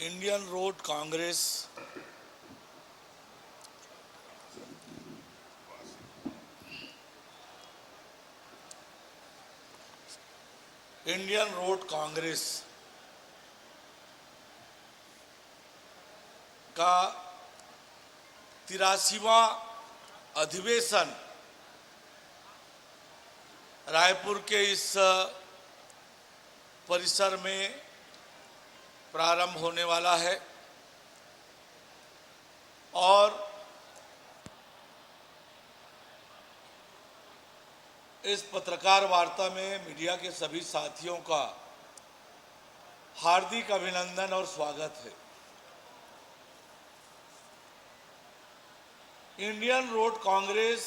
Indian road Congress Indian road Congress का 83वां अधिवेशन रायपुर के इस परिसर में प्रारंभ होने वाला है और इस पत्रकार वार्ता में मीडिया के सभी साथियों का हार्दिक अभिनंदन और स्वागत है। इंडियन रोड कांग्रेस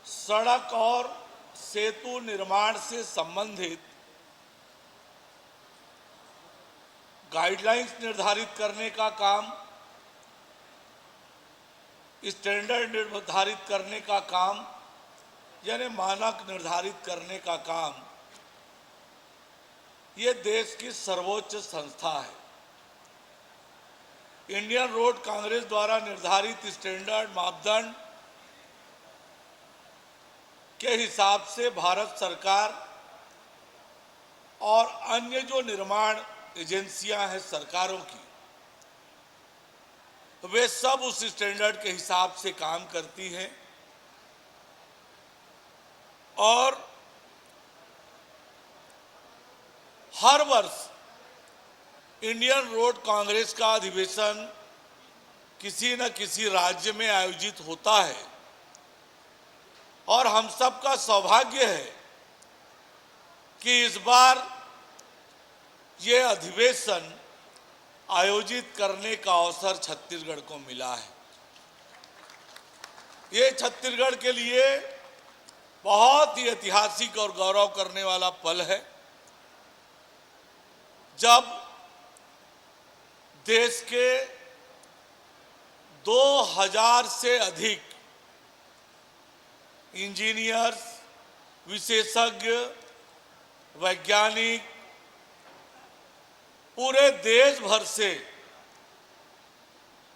सड़क और सेतु निर्माण से संबंधित गाइडलाइंस निर्धारित करने का काम, स्टैंडर्ड निर्धारित करने का काम यानी मानक निर्धारित करने का काम ये देश की सर्वोच्च संस्था है। इंडियन रोड कांग्रेस द्वारा निर्धारित स्टैंडर्ड मापदंड के हिसाब से भारत सरकार और अन्य जो निर्माण एजेंसियां हैं सरकारों की, वे सब उस स्टैंडर्ड के हिसाब से काम करती हैं और हर वर्ष इंडियन रोड कांग्रेस का अधिवेशन किसी न किसी राज्य में आयोजित होता है और हम सबका सौभाग्य है कि इस बार ये अधिवेशन आयोजित करने का अवसर छत्तीसगढ़ को मिला है। ये छत्तीसगढ़ के लिए बहुत ही ऐतिहासिक और गौरव करने वाला पल है जब देश के 2000 से अधिक इंजीनियर्स, विशेषज्ञ, वैज्ञानिक पूरे देश भर से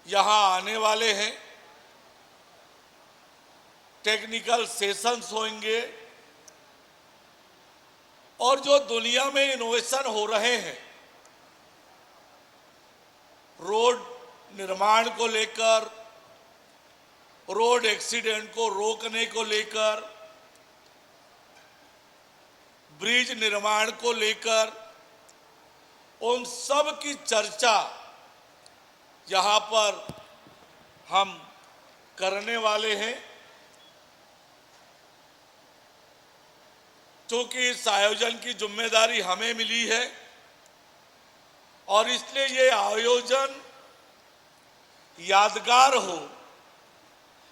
यहां आने वाले हैं। टेक्निकल सेशंस होंगे और जो दुनिया में इनोवेशन हो रहे हैं रोड निर्माण को लेकर, रोड एक्सीडेंट को रोकने को लेकर, ब्रिज निर्माण को लेकर, उन सब की चर्चा यहाँ पर हम करने वाले हैं। क्योंकि इस आयोजन की जिम्मेदारी हमें मिली है और इसलिए ये आयोजन यादगार हो,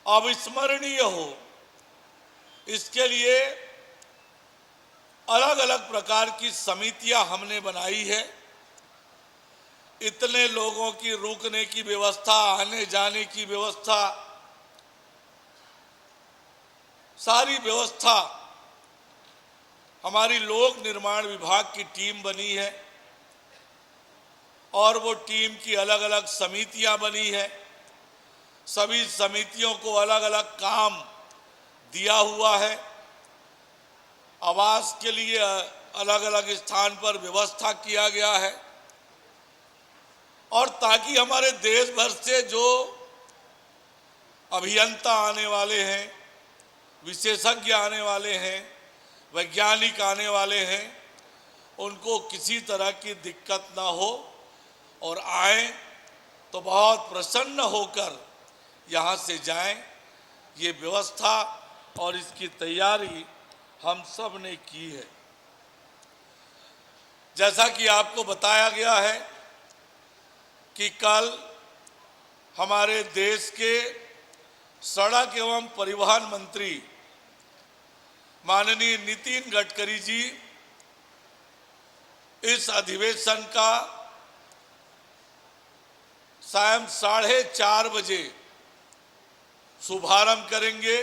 अविस्मरणीय हो, इसके लिए अलग अलग प्रकार की समितियां हमने बनाई है। इतने लोगों की रुकने की व्यवस्था, आने जाने की व्यवस्था, सारी व्यवस्था हमारी लोक निर्माण विभाग की टीम बनी है और वो टीम की अलग अलग समितियां बनी है। सभी समितियों को अलग अलग काम दिया हुआ है। आवास के लिए अलग अलग स्थान पर व्यवस्था किया गया है और ताकि हमारे देश भर से जो अभियंता आने वाले हैं, विशेषज्ञ आने वाले हैं, वैज्ञानिक आने वाले हैं, उनको किसी तरह की दिक्कत ना हो और आए तो बहुत प्रसन्न होकर यहाँ से जाएं। ये व्यवस्था और इसकी तैयारी हम सब ने की है। जैसा कि आपको बताया गया है कि कल हमारे देश के सड़क एवं परिवहन मंत्री माननीय नितिन गडकरी जी इस अधिवेशन का सायं 4:30 बजे शुभारंभ करेंगे।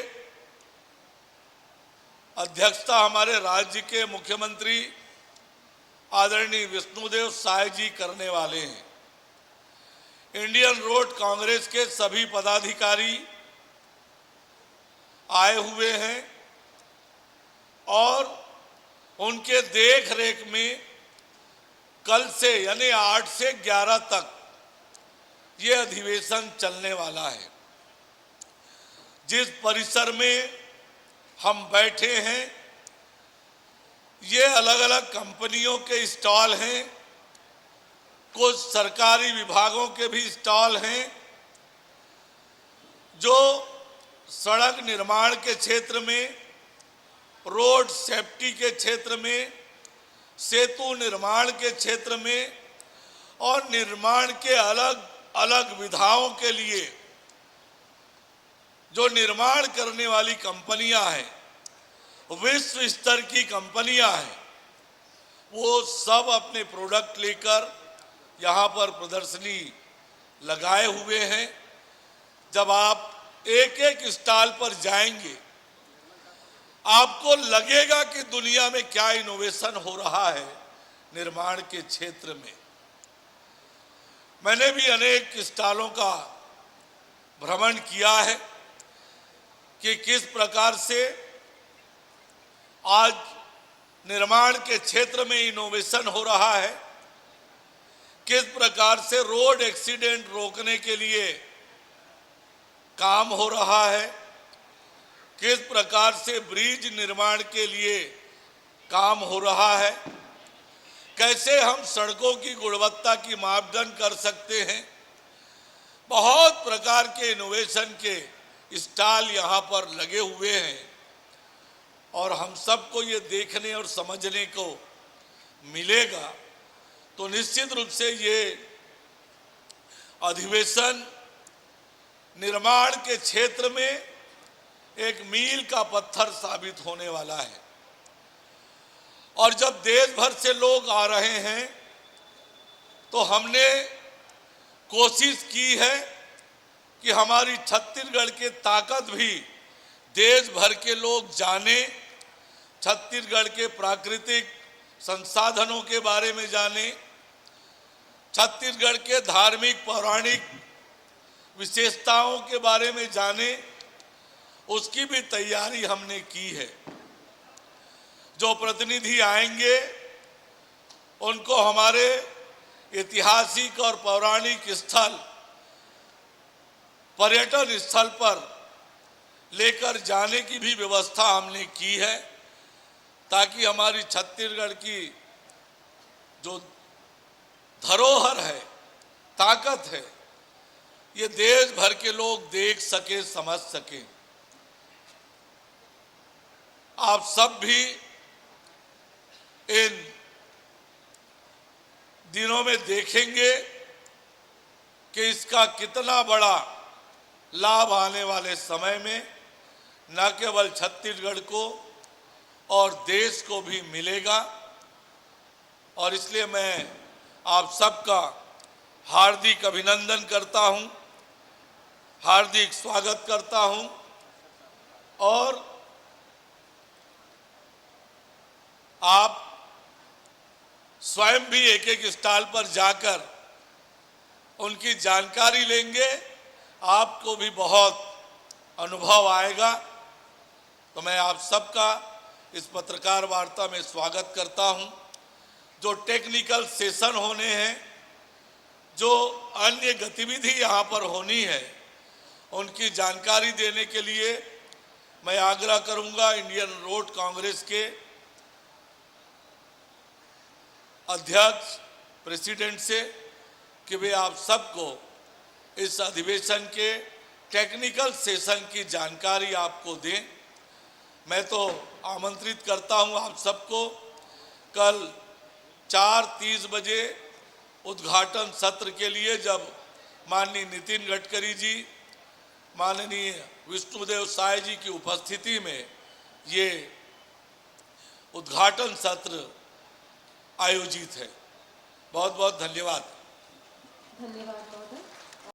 अध्यक्षता हमारे राज्य के मुख्यमंत्री आदरणीय विष्णुदेव साय जी करने वाले हैं। इंडियन रोड कांग्रेस के सभी पदाधिकारी आए हुए हैं और उनके देख रेख में कल से यानी 8 से 11 तक ये अधिवेशन चलने वाला है। जिस परिसर में हम बैठे हैं ये अलग अलग कंपनियों के स्टॉल हैं, कुछ सरकारी विभागों के भी स्टॉल हैं। जो सड़क निर्माण के क्षेत्र में, रोड सेफ्टी के क्षेत्र में, सेतु निर्माण के क्षेत्र में और निर्माण के अलग अलग विधाओं के लिए जो निर्माण करने वाली कंपनियां हैं, विश्व स्तर की कंपनियां हैं, वो सब अपने प्रोडक्ट लेकर यहाँ पर प्रदर्शनी लगाए हुए हैं। जब आप एक एक स्टॉल पर जाएंगे आपको लगेगा कि दुनिया में क्या इनोवेशन हो रहा है निर्माण के क्षेत्र में। मैंने भी अनेक स्टॉलों का भ्रमण किया है कि किस प्रकार से आज निर्माण के क्षेत्र में इनोवेशन हो रहा है, किस प्रकार से रोड एक्सीडेंट रोकने के लिए काम हो रहा है, किस प्रकार से ब्रिज निर्माण के लिए काम हो रहा है, कैसे हम सड़कों की गुणवत्ता की मापदंड कर सकते हैं। बहुत प्रकार के इनोवेशन के स्टॉल यहाँ पर लगे हुए हैं और हम सबको ये देखने और समझने को मिलेगा। तो निश्चित रूप से ये अधिवेशन निर्माण के क्षेत्र में एक मील का पत्थर साबित होने वाला है। और जब देश भर से लोग आ रहे हैं तो हमने कोशिश की है कि हमारी छत्तीसगढ़ की ताकत भी देश भर के लोग जाने, छत्तीसगढ़ के प्राकृतिक संसाधनों के बारे में जाने, छत्तीसगढ़ के धार्मिक पौराणिक विशेषताओं के बारे में जाने, उसकी भी तैयारी हमने की है। जो प्रतिनिधि आएंगे उनको हमारे ऐतिहासिक और पौराणिक स्थल, पर्यटन स्थल पर लेकर जाने की भी व्यवस्था हमने की है ताकि हमारी छत्तीसगढ़ की जो धरोहर है, ताकत है, ये देश भर के लोग देख सके, समझ सके। आप सब भी इन दिनों में देखेंगे कि इसका कितना बड़ा लाभ आने वाले समय में न केवल छत्तीसगढ़ को और देश को भी मिलेगा। और इसलिए मैं आप सबका हार्दिक अभिनंदन करता हूं, हार्दिक स्वागत करता हूं और आप स्वयं भी एक एक स्टॉल पर जाकर उनकी जानकारी लेंगे, आपको भी बहुत अनुभव आएगा। तो मैं आप सबका इस पत्रकार वार्ता में स्वागत करता हूं। जो टेक्निकल सेशन होने हैं, जो अन्य गतिविधि यहाँ पर होनी है, उनकी जानकारी देने के लिए मैं आग्रह करूंगा इंडियन रोड कांग्रेस के अध्यक्ष, प्रेसिडेंट से कि वे आप सबको इस अधिवेशन के टेक्निकल सेशन की जानकारी आपको दें। मैं तो आमंत्रित करता हूं आप सबको कल 4:30 बजे उद्घाटन सत्र के लिए, जब माननीय नितिन गडकरी जी, माननीय विष्णुदेव साय जी की उपस्थिति में ये उद्घाटन सत्र आयोजित है। बहुत बहुत धन्यवाद। धन्यवाद महोदय।